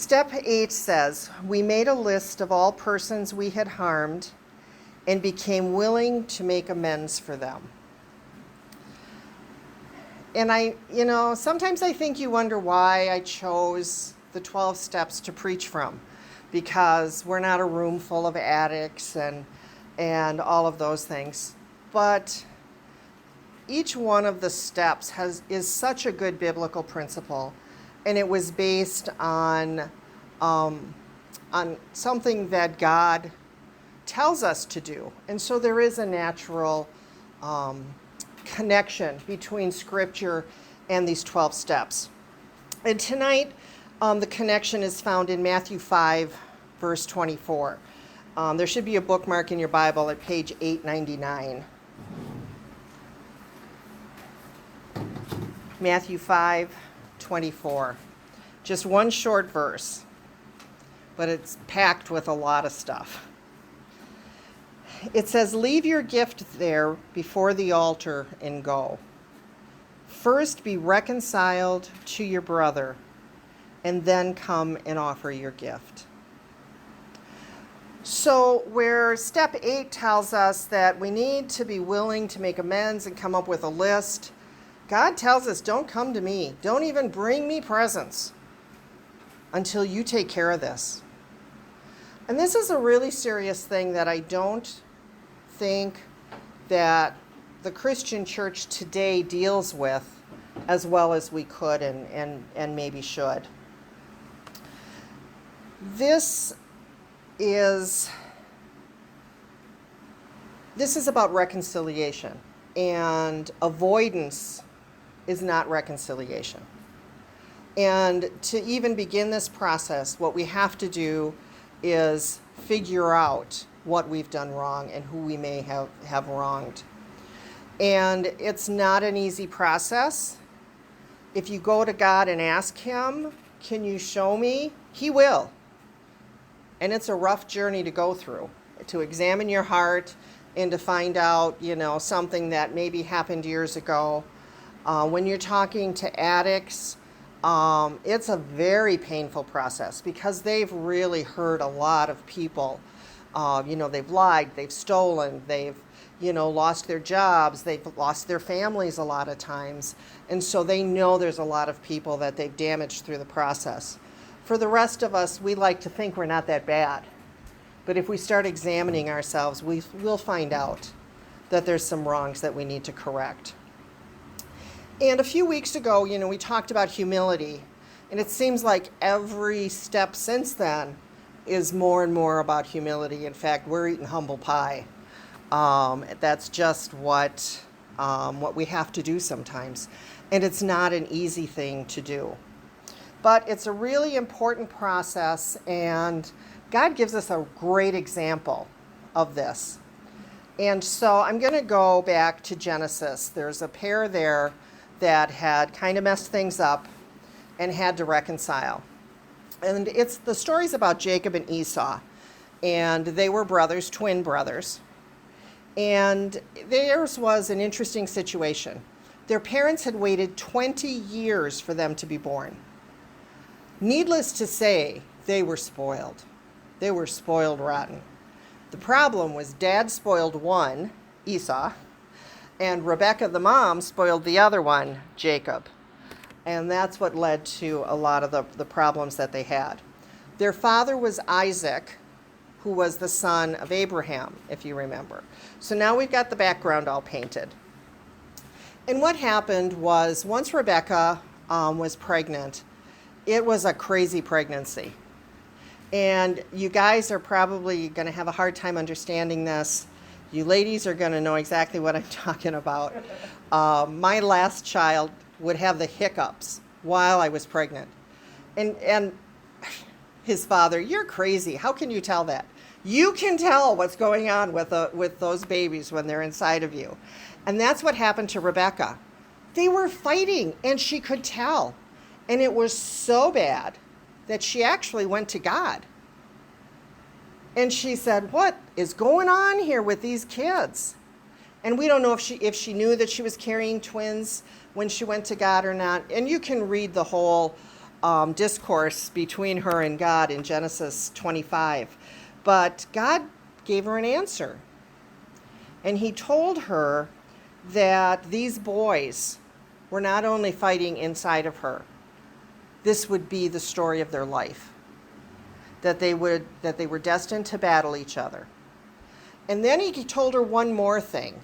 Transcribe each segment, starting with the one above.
Step 8 says, we made a list of all persons we had harmed and became willing to make amends for them. And sometimes I think you wonder why I chose the 12 steps to preach from, because we're not a room full of addicts and all of those things. But each one of the steps is such a good biblical principle, and it was based on something that God tells us to do. And so there is a natural connection between Scripture and these 12 steps. And tonight, the connection is found in Matthew 5, verse 24. There should be a bookmark in your Bible at page 899. Matthew 5, 24. Just one short verse, but it's packed with a lot of stuff. It says, leave your gift there before the altar and go. First be reconciled to your brother, and then come and offer your gift. So where step 8 tells us that we need to be willing to make amends and come up with a list, God tells us, don't come to me. Don't even bring me presents until you take care of this. And this is a really serious thing that I don't think that the Christian church today deals with as well as we could and maybe should. This is about reconciliation, and avoidance is not reconciliation. And to even begin this process, what we have to do is figure out what we've done wrong and who we may have wronged. And it's not an easy process. If you go to God and ask Him, can you show me? He will. And it's a rough journey to go through, to examine your heart and to find out, something that maybe happened years ago. When you're talking to addicts, it's a very painful process because they've really hurt a lot of people. They've lied, they've stolen, they've, lost their jobs, they've lost their families a lot of times. And so they know there's a lot of people that they've damaged through the process. For the rest of us, we like to think we're not that bad. But if we start examining ourselves, we'll find out that there's some wrongs that we need to correct. And a few weeks ago, we talked about humility. And it seems like every step since then is more and more about humility. In fact, we're eating humble pie. That's just what we have to do sometimes. And it's not an easy thing to do. But it's a really important process, and God gives us a great example of this. And so I'm going to go back to Genesis. There's a pair there that had kind of messed things up and had to reconcile. And the story's about Jacob and Esau. And they were brothers, twin brothers. And theirs was an interesting situation. Their parents had waited 20 years for them to be born. Needless to say, they were spoiled. They were spoiled rotten. The problem was Dad spoiled one, Esau, and Rebecca, the mom, spoiled the other one, Jacob. And that's what led to a lot of the problems that they had. Their father was Isaac, who was the son of Abraham, if you remember. So now we've got the background all painted. And what happened was, once Rebecca was pregnant, it was a crazy pregnancy. And you guys are probably going to have a hard time understanding this. You ladies are going to know exactly what I'm talking about. My last child would have the hiccups while I was pregnant. And his father, you're crazy. How can you tell that? You can tell what's going on with those babies when they're inside of you. And that's what happened to Rebecca. They were fighting, and she could tell. And it was so bad that she actually went to God. And she said, what is going on here with these kids? And we don't know if she knew that she was carrying twins when she went to God or not. And you can read the whole discourse between her and God in Genesis 25. But God gave her an answer. And he told her that these boys were not only fighting inside of her, this would be the story of their life. That they were destined to battle each other. And then he told her one more thing.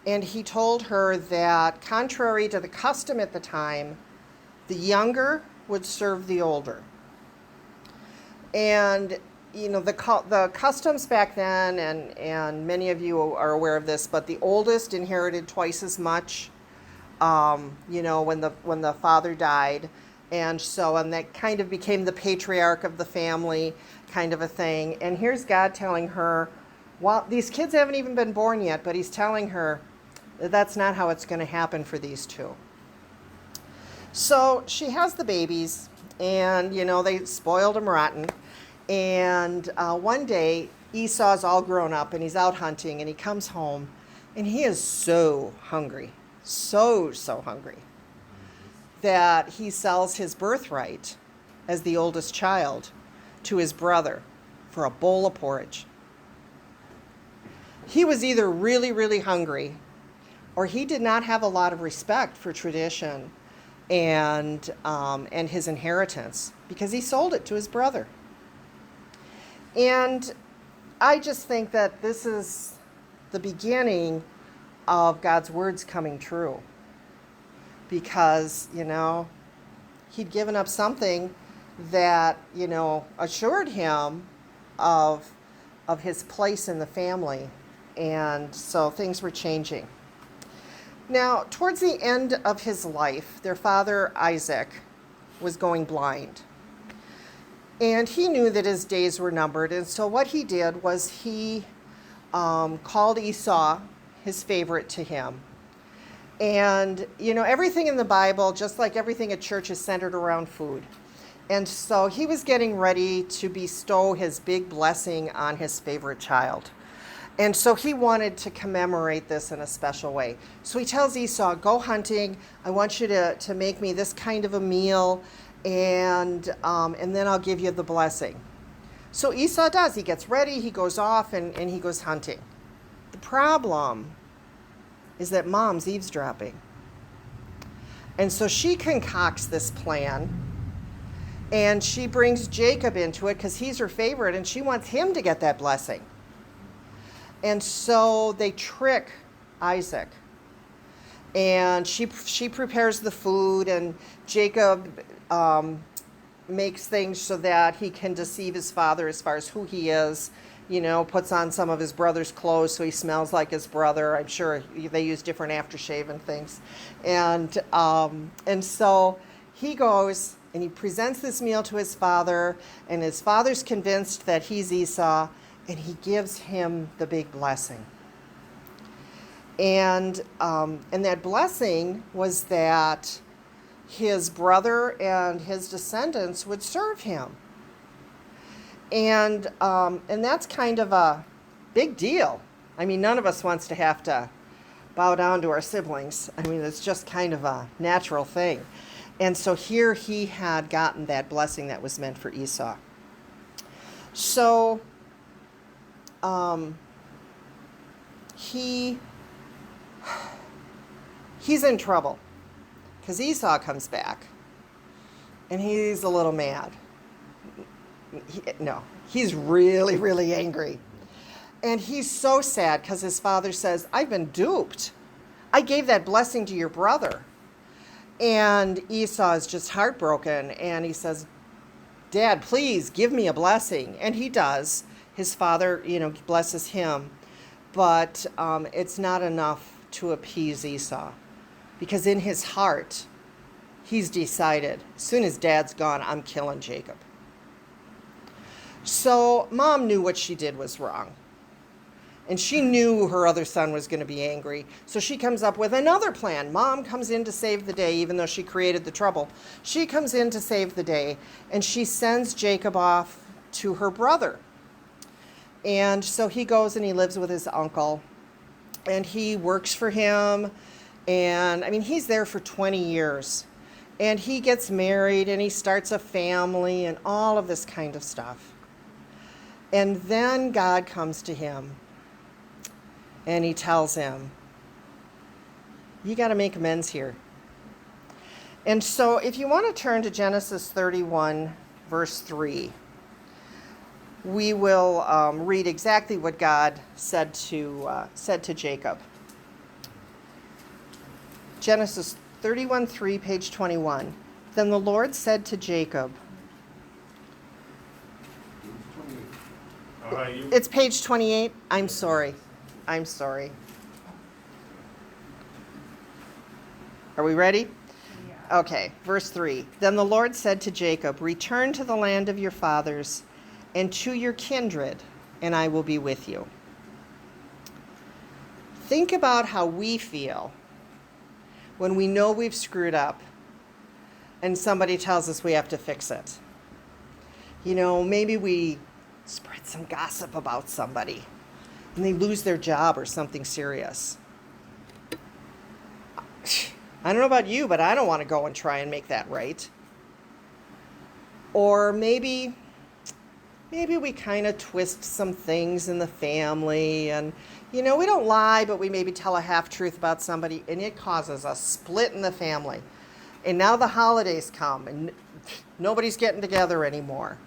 And he told her that contrary to the custom at the time, the younger would serve the older. And the customs back then, and many of you are aware of this, but the oldest inherited twice as much, when the father died. And that kind of became the patriarch of the family kind of a thing. And here's God telling her, well, these kids haven't even been born yet, but he's telling her that that's not how it's going to happen for these two. So she has the babies, and, they spoiled them rotten. And one day, Esau's all grown up, and he's out hunting, and he comes home, and he is so hungry, so hungry, that he sells his birthright as the oldest child to his brother for a bowl of porridge. He was either really, really hungry, or he did not have a lot of respect for tradition and his inheritance, because he sold it to his brother. And I just think that this is the beginning of God's words coming true. Because, he'd given up something that, assured him of his place in the family. And so things were changing. Now, towards the end of his life, their father, Isaac, was going blind. And he knew that his days were numbered. And so what he did was he called Esau, his favorite, to him. And, everything in the Bible, just like everything at church, is centered around food. And so he was getting ready to bestow his big blessing on his favorite child. And so he wanted to commemorate this in a special way. So he tells Esau, go hunting. I want you to make me this kind of a meal, and then I'll give you the blessing. So Esau does. He gets ready, he goes off, and he goes hunting. The problem is that Mom's eavesdropping. And so she concocts this plan, and she brings Jacob into it because he's her favorite, and she wants him to get that blessing. And so they trick Isaac. And she prepares the food, and Jacob makes things so that he can deceive his father as far as who he is. Puts on some of his brother's clothes so he smells like his brother. I'm sure they use different aftershave and things. And so he goes and he presents this meal to his father, and his father's convinced that he's Esau, and he gives him the big blessing. And that blessing was that his brother and his descendants would serve him. And that's kind of a big deal. I mean, none of us wants to have to bow down to our siblings. I mean, it's just kind of a natural thing. And so here he had gotten that blessing that was meant for Esau. So he's in trouble because Esau comes back and he's a little mad. He's really, really angry. And he's so sad because his father says, I've been duped. I gave that blessing to your brother. And Esau is just heartbroken, and he says, Dad, please give me a blessing. And he does. His father, blesses him. But it's not enough to appease Esau. Because in his heart, he's decided, as soon as Dad's gone, I'm killing Jacob. So Mom knew what she did was wrong. And she knew her other son was going to be angry. So she comes up with another plan. Mom comes in to save the day, even though she created the trouble. She comes in to save the day, and she sends Jacob off to her brother. And so he goes and he lives with his uncle. And he works for him. And, he's there for 20 years. And he gets married and he starts a family and all of this kind of stuff. And then God comes to him and he tells him, you got to make amends here. And so if you want to turn to Genesis 31, verse 3, we will read exactly what God said to Jacob. Genesis 31:3, page 21. Then the Lord said to Jacob, it's page 28. I'm sorry. Are we ready? Yeah. Okay, verse 3. Then the Lord said to Jacob, return to the land of your fathers and to your kindred, and I will be with you. Think about how we feel when we know we've screwed up and somebody tells us we have to fix it. You know, maybe we spread some gossip about somebody and they lose their job or something serious. I don't know about you, but I don't want to go and try and make that right. Or maybe we kind of twist some things in the family and, you know, we don't lie, but we maybe tell a half-truth about somebody and it causes a split in the family. And now the holidays come and nobody's getting together anymore.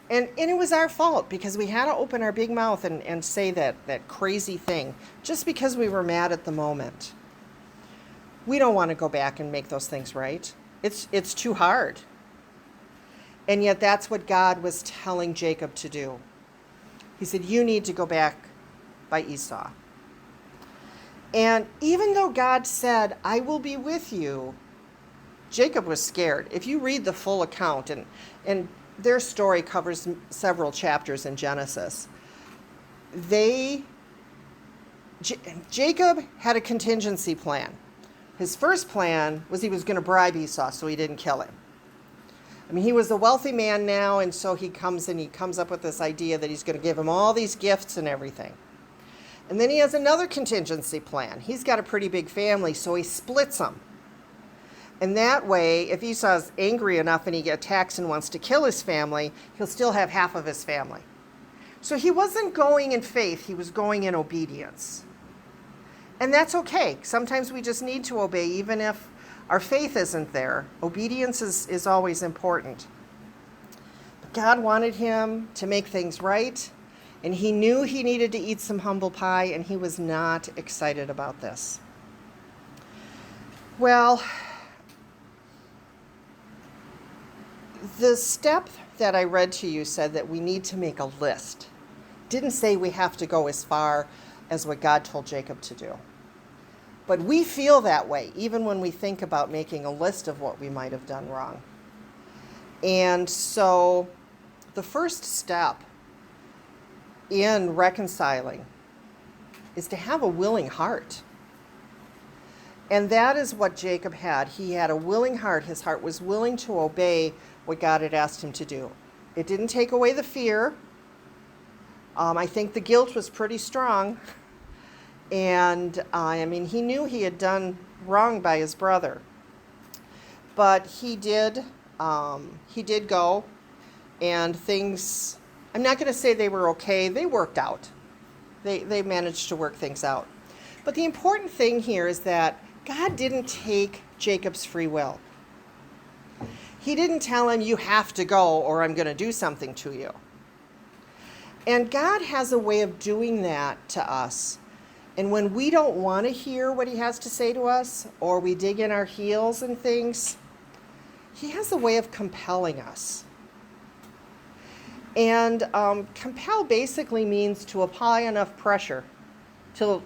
And it was our fault because we had to open our big mouth and say that crazy thing just because we were mad at the moment. We don't want to go back and make those things right. It's too hard. And yet that's what God was telling Jacob to do. He said, you need to go back by Esau. And even though God said, I will be with you, Jacob was scared. If you read the full account, and their story covers several chapters in Genesis, Jacob had a contingency plan. His first plan was he was going to bribe Esau so he didn't kill him. I mean, he was a wealthy man now, and so he comes up with this idea that he's going to give him all these gifts and everything. And then he has another contingency plan. He's got a pretty big family, so he splits them. And that way, if Esau's angry enough and he attacks and wants to kill his family, he'll still have half of his family. So he wasn't going in faith, he was going in obedience. And that's okay. Sometimes we just need to obey, even if our faith isn't there. Obedience is always important. But God wanted him to make things right, and he knew he needed to eat some humble pie, and he was not excited about this. Well, the step that I read to you said that we need to make a list. Didn't say we have to go as far as what God told Jacob to do. But we feel that way, even when we think about making a list of what we might have done wrong. And so the first step in reconciling is to have a willing heart. And that is what Jacob had. He had a willing heart. His heart was willing to obey what God had asked him to do. It didn't take away the fear. I think the guilt was pretty strong. And I mean, he knew he had done wrong by his brother. But he did go, and things, I'm not going to say they were okay. They worked out. They managed to work things out. But the important thing here is that God didn't take Jacob's free will. He didn't tell him, you have to go or I'm going to do something to you. And God has a way of doing that to us. And when we don't want to hear what he has to say to us, or we dig in our heels and things, he has a way of compelling us. And compel basically means to apply enough pressure till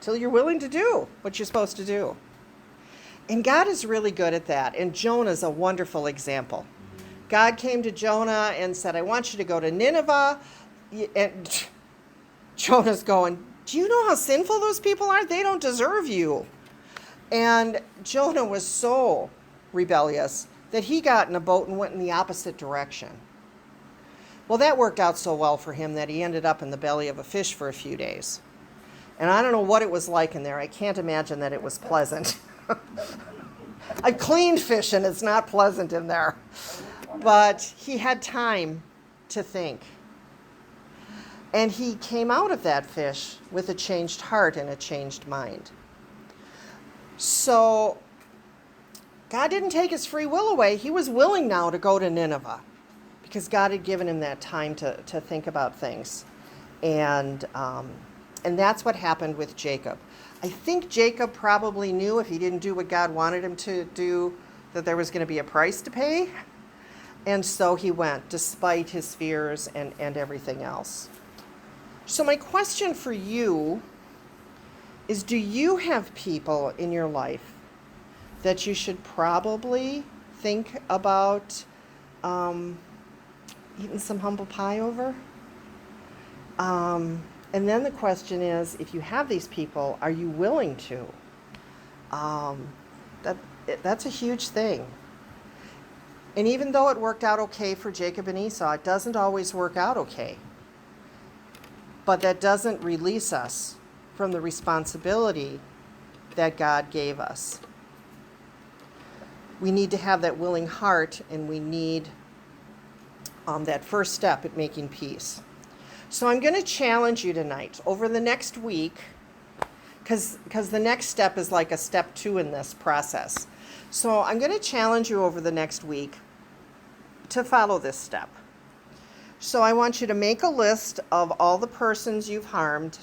you're willing to do what you're supposed to do. And God is really good at that. And Jonah's a wonderful example. God came to Jonah and said, I want you to go to Nineveh. And Jonah's going, do you know how sinful those people are? They don't deserve you. And Jonah was so rebellious that he got in a boat and went in the opposite direction. Well, that worked out so well for him that he ended up in the belly of a fish for a few days. And I don't know what it was like in there. I can't imagine that it was pleasant. I've cleaned fish and it's not pleasant in there. But he had time to think. And he came out of that fish with a changed heart and a changed mind. So God didn't take his free will away. He was willing now to go to Nineveh because God had given him that time to think about things. And that's what happened with Jacob. I think Jacob probably knew if he didn't do what God wanted him to do, that there was going to be a price to pay. And so he went, despite his fears and everything else. So my question for you is, do you have people in your life that you should probably think about eating some humble pie over? And then the question is, if you have these people, are you willing to? That's a huge thing. And even though it worked out okay for Jacob and Esau, it doesn't always work out okay. But that doesn't release us from the responsibility that God gave us. We need to have that willing heart, and we need that first step at making peace. So I'm going to challenge you tonight over the next week, because the next step is like a step 2 in this process. So I'm going to challenge you over the next week to follow this step. So I want you to make a list of all the persons you've harmed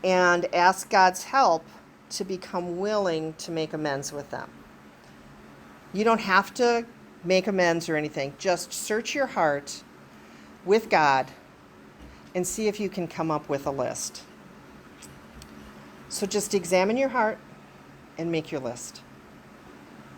and ask God's help to become willing to make amends with them. You don't have to make amends or anything. Just search your heart with God and see if you can come up with a list. So just examine your heart and make your list.